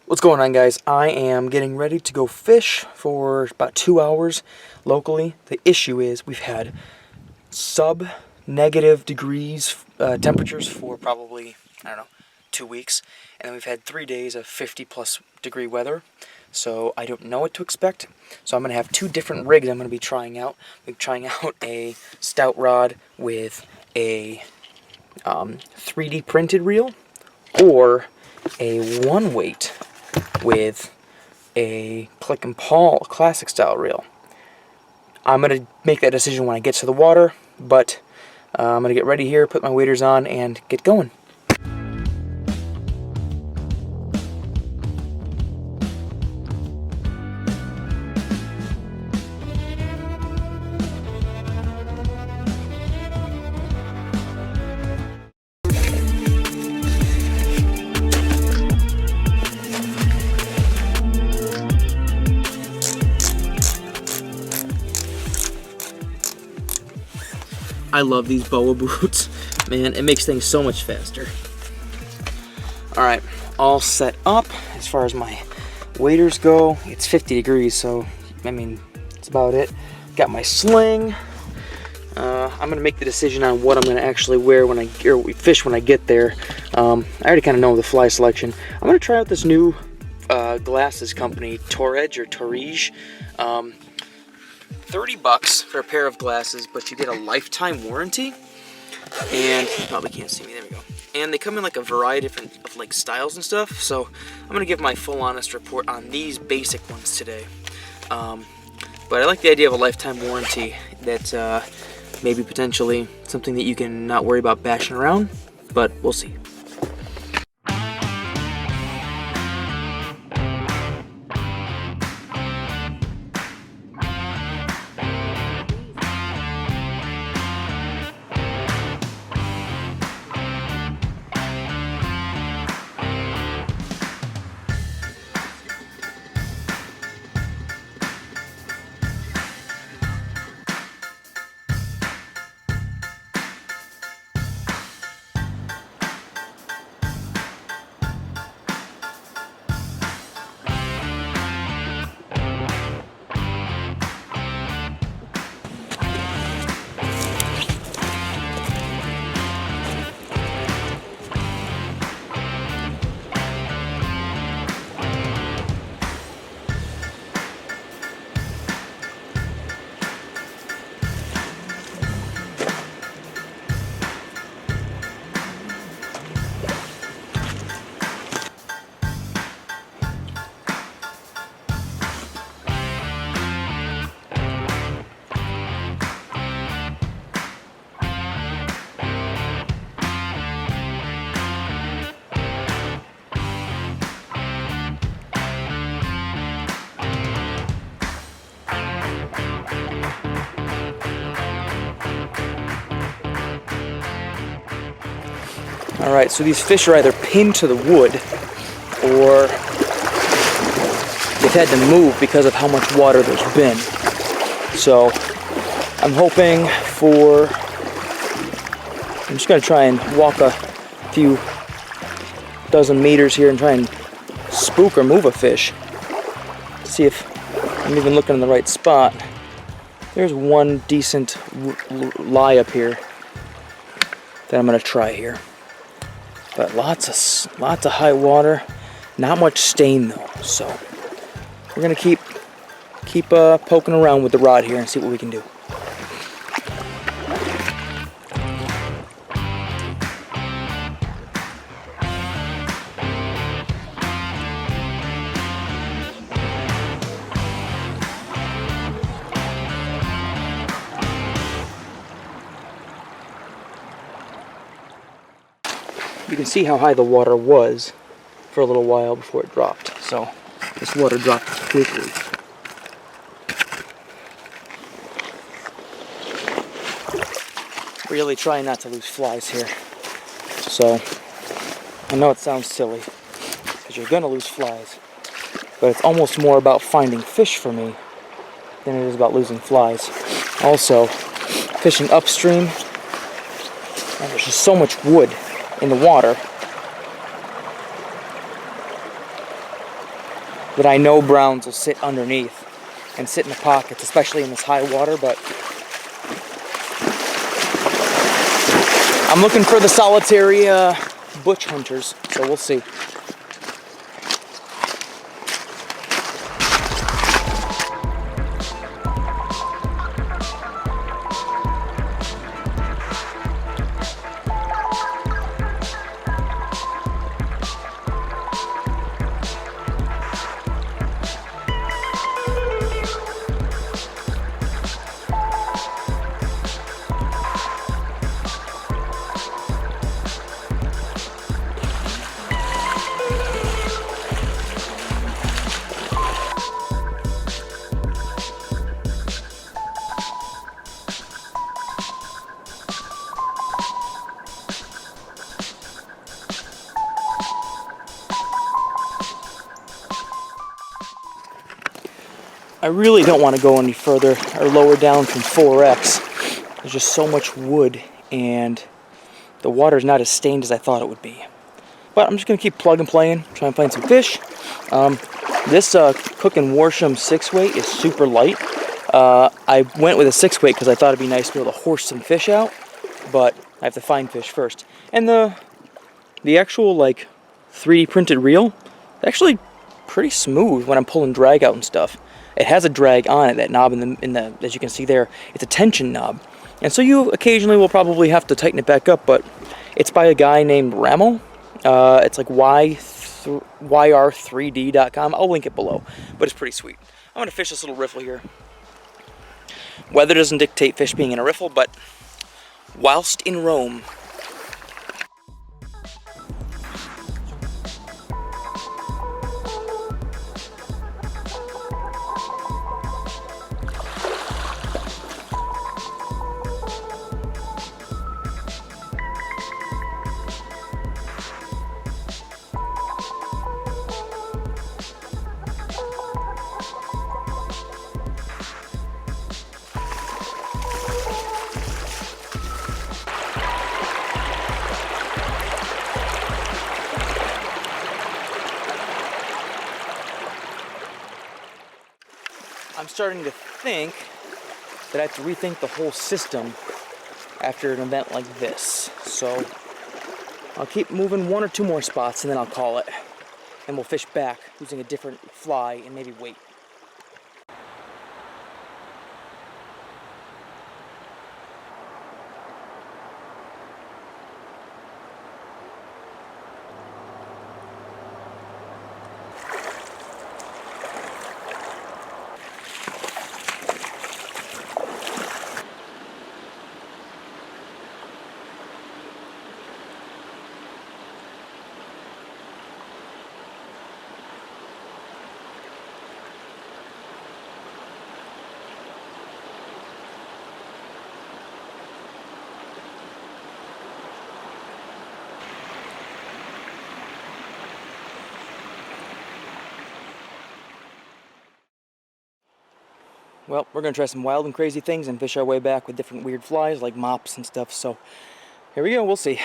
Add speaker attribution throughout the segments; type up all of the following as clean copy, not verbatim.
Speaker 1: What's going on, guys? I am getting ready to go fish for about 2 hours locally. The issue is we've had sub-negative degrees temperatures for probably, I don't know, 2 weeks. And then we've had 3 days of 50+ degree weather. So I don't know what to expect. So I'm going to have 2 different rigs I'm going to be trying out. I'm trying out a stout rod with a 3D printed reel, or a one weight with a click and pawl classic style reel. I'm going to make that decision when I get to the water, but I'm going to get ready here, put my waders on, and get going. I love these boa boots. Man, it makes things so much faster. Alright, all set up as far as my waders go. It's 50 degrees, so, I mean, that's about it. Got my sling. I'm going to make the decision on what I'm going to actually wear when I fish when I get there. I already kind of know the fly selection. I'm going to try out this new glasses company, Twig or Twig. $30 for a pair of glasses, but you get a lifetime warranty. And you probably can't see me. There we go. And they come in like a variety of like styles and stuff. So I'm gonna give my full honest report on these basic ones today. But I like the idea of a lifetime warranty. That maybe potentially something that you can not worry about bashing around. But we'll see. Alright, so these fish are either pinned to the wood, or they've had to move because of how much water there's been. So, I'm hoping for... I'm just going to try and walk a few dozen meters here and try and spook or move a fish. See if I'm even looking in the right spot. There's one decent lie up here that I'm going to try here. But lots of high water, not much stain though. So we're gonna keep poking around with the rod here and see what we can do. You can see how high the water was for a little while before it dropped. So this water dropped quickly. Really trying not to lose flies here. So I know it sounds silly because you're gonna lose flies, but it's almost more about finding fish for me than it is about losing flies. Also, fishing upstream, and there's just so much wood in the water that I know browns will sit underneath and sit in the pockets, especially in this high water, but I'm looking for the solitary butch hunters, so we'll see. I really don't want to go any further or lower down from 4X. There's just so much wood and the water's not as stained as I thought it would be. But I'm just going to keep plug and playing, try and find some fish. This Cook and Worsham 6-weight is super light. I went with a 6-weight because I thought it'd be nice to be able to horse some fish out, but I have to find fish first. And the actual like 3D printed reel, actually pretty smooth when I'm pulling drag out and stuff. It has a drag on it, that knob in the as you can see there, it's a tension knob. And so you occasionally will probably have to tighten it back up, but it's by a guy named Ramel. It's like yr3d.com. I'll link it below, but it's pretty sweet. I'm gonna fish this little riffle here. Weather doesn't dictate fish being in a riffle, but whilst in Rome. I'm starting to think that I have to rethink the whole system after an event like this. So I'll keep moving 1 or 2 more spots and then I'll call it. And we'll fish back using a different fly and maybe weight. Well, we're going to try some wild and crazy things and fish our way back with different weird flies like mops and stuff. So here we go, we'll see.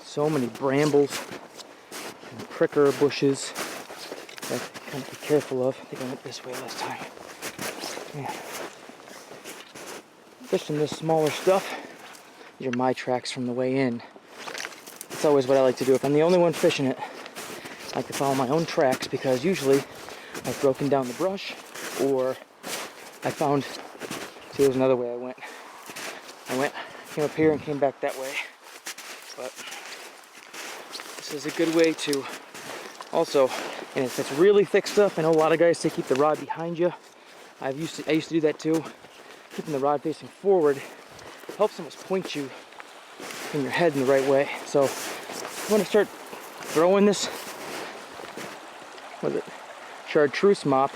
Speaker 1: So many brambles and pricker bushes that I have to be careful of. I think I went this way last time. Yeah. Fishing this smaller stuff. These are my tracks from the way in. That's always what I like to do. If I'm the only one fishing it, I like to follow my own tracks because usually I've broken down the brush or I found, see, there's another way came up here and came back that way. But this is a good way to also, and if it's really thick stuff, I know a lot of guys say keep the rod behind you. I used to do that too. Keeping the rod facing forward helps almost point you in your head in the right way. So I'm going to start throwing this, what is it, chartreuse mop.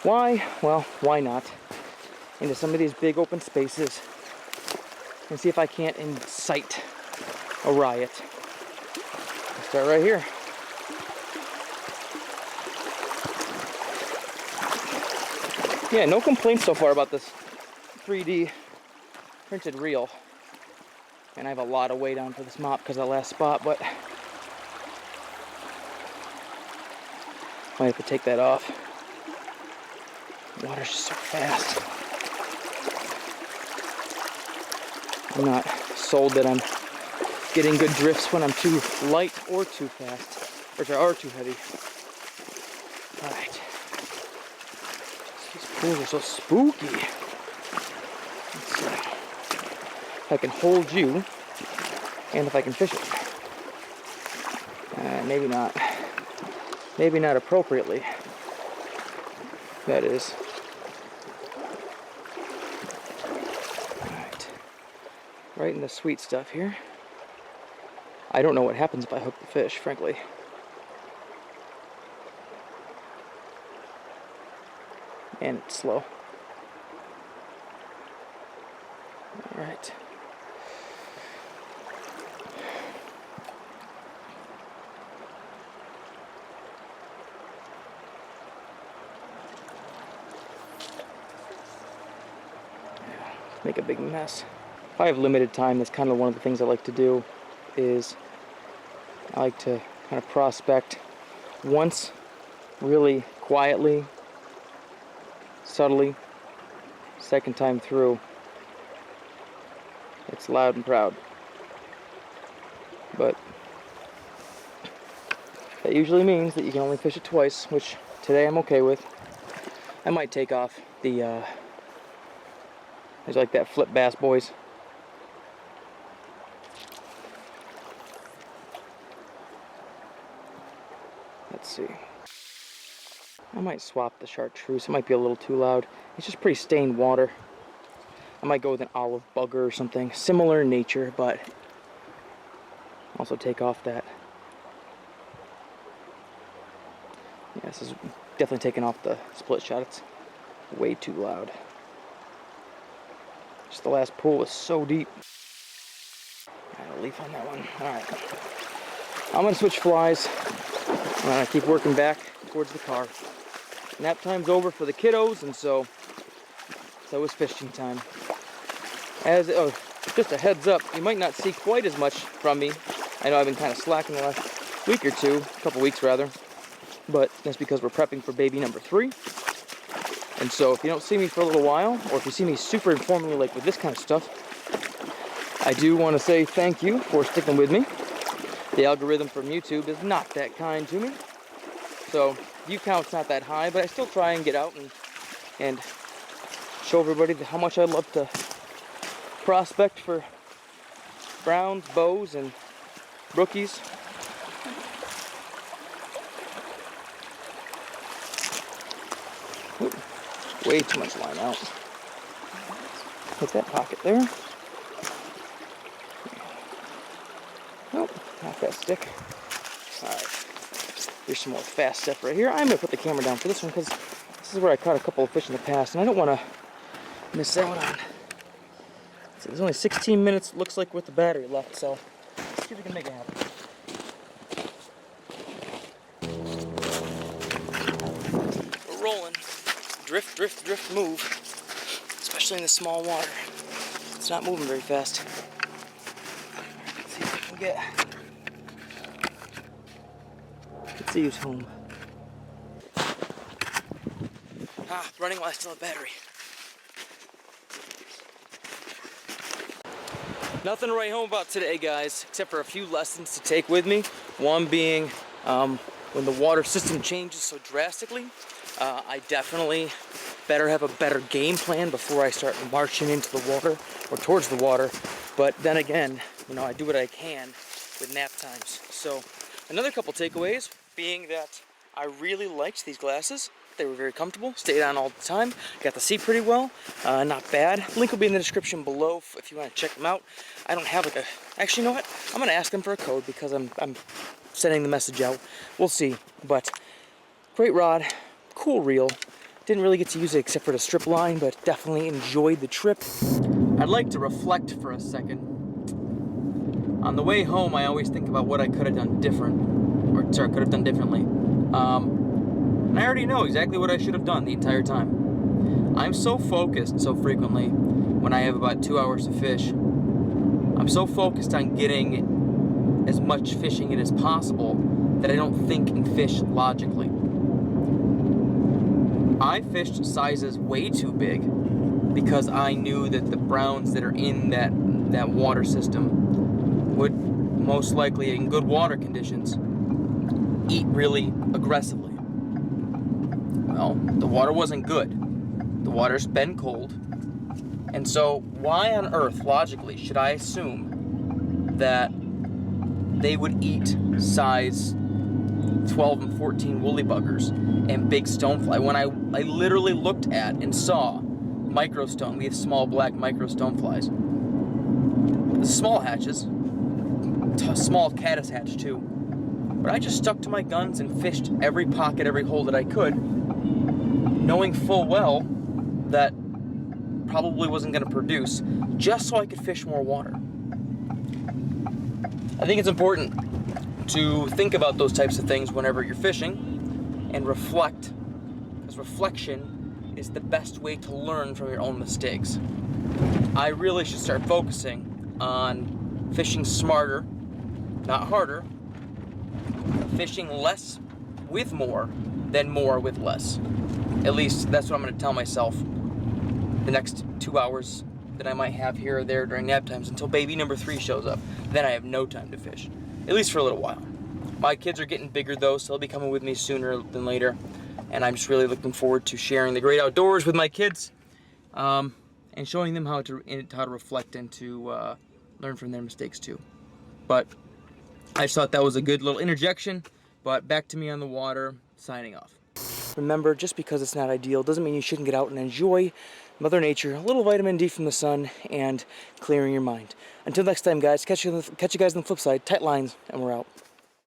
Speaker 1: Why? Well, why not? Into some of these big open spaces and see if I can't incite a riot. Let's start right here. Yeah, no complaints so far about this 3D printed reel. And I have a lot of weight on for this mop because of that last spot, but Might have to take that off. Water's just so fast. I'm not sold that I'm getting good drifts when I'm too light or too fast, or too heavy. All right. These pools are so spooky. Let's see if I can hold you, and if I can fish it. Maybe not. Maybe not appropriately. That is. Alright. Right in the sweet stuff here. I don't know what happens if I hook the fish, frankly. And it's slow. Alright. Make a big mess. If I have limited time, that's kind of one of the things I like to do, is I like to kind of prospect once, really quietly, subtly. Second time through, it's loud and proud. But that usually means that you can only fish it twice, which today I'm okay with. I might take off the there's like that flip bass, boys. Let's see. I might swap the chartreuse. It might be a little too loud. It's just pretty stained water. I might go with an olive bugger or something similar in nature, but also take off that. Yeah, this is definitely taking off the split shot. It's way too loud. Just the last pool was so deep. I got a leaf on that one. Alright. I'm going to switch flies. I'm going to keep working back towards the car. Nap time's over for the kiddos, and so it's fishing time. Just a heads up, you might not see quite as much from me. I know I've been kind of slacking the last week or two, a couple weeks rather, but that's because we're prepping for baby number 3. And so if you don't see me for a little while, or if you see me super informally like with this kind of stuff, I do want to say thank you for sticking with me. The algorithm from YouTube is not that kind to me, so view count's not that high, but I still try and get out and show everybody how much I love to prospect for browns, bows, and rookies. Ooh, way too much line out. Hit that pocket there. Nope, not that stick. Alright, here's some more fast stuff right here. I'm going to put the camera down for this one because this is where I caught a couple of fish in the past, and I don't want to miss out on. So there's only 16 minutes, looks like, with the battery left, so let's see if we can make it happen. We're rolling. Drift, drift, drift, move. Especially in the small water. It's not moving very fast. Let's see if we can get. Let's see who's home. Running while I still have battery. Nothing to write home about today, guys, except for a few lessons to take with me. One being when the water system changes so drastically, I definitely better have a better game plan before I start marching into the water or towards the water. But then again, you know, I do what I can with nap times. So another couple takeaways being that I really liked these glasses. They were very comfortable, stayed on all the time, got to see pretty well, not bad. Link will be in the description below if you want to check them out. I don't have like a, actually, you know what? I'm going to ask them for a code because I'm sending the message out. We'll see, but great rod, cool reel. Didn't really get to use it except for the strip line, but definitely enjoyed the trip. I'd like to reflect for a second. On the way home, I always think about what I could have done could have done differently. And I already know exactly what I should have done the entire time. I'm so focused so frequently when I have about 2 hours to fish. I'm so focused on getting as much fishing in as possible that I don't think and fish logically. I fished sizes way too big because I knew that the browns that are in that water system would most likely, in good water conditions, eat really aggressively. Well, the water wasn't good. The water's been cold. And so why on earth, logically, should I assume that they would eat size 12 and 14 woolly buggers and big stonefly when I literally looked at and saw microstone. We have small black micro stoneflies. The small hatches, small caddis hatch too. But I just stuck to my guns and fished every pocket, every hole that I could, knowing full well that probably wasn't going to produce, just so I could fish more water. I think it's important to think about those types of things whenever you're fishing and reflect, because reflection is the best way to learn from your own mistakes. I really should start focusing on fishing smarter, not harder, fishing less with more than more with less. At least that's what I'm going to tell myself the next 2 hours that I might have here or there during nap times until baby number 3 shows up. Then I have no time to fish, at least for a little while. My kids are getting bigger though, so they'll be coming with me sooner than later, and I'm just really looking forward to sharing the great outdoors with my kids, and showing them how to reflect and to learn from their mistakes too. But I just thought that was a good little interjection. But back to me on the water, signing off. Remember, just because it's not ideal doesn't mean you shouldn't get out and enjoy Mother Nature, a little vitamin D from the sun, and clearing your mind. Until next time, guys, catch you guys on the flip side. Tight lines, and we're out.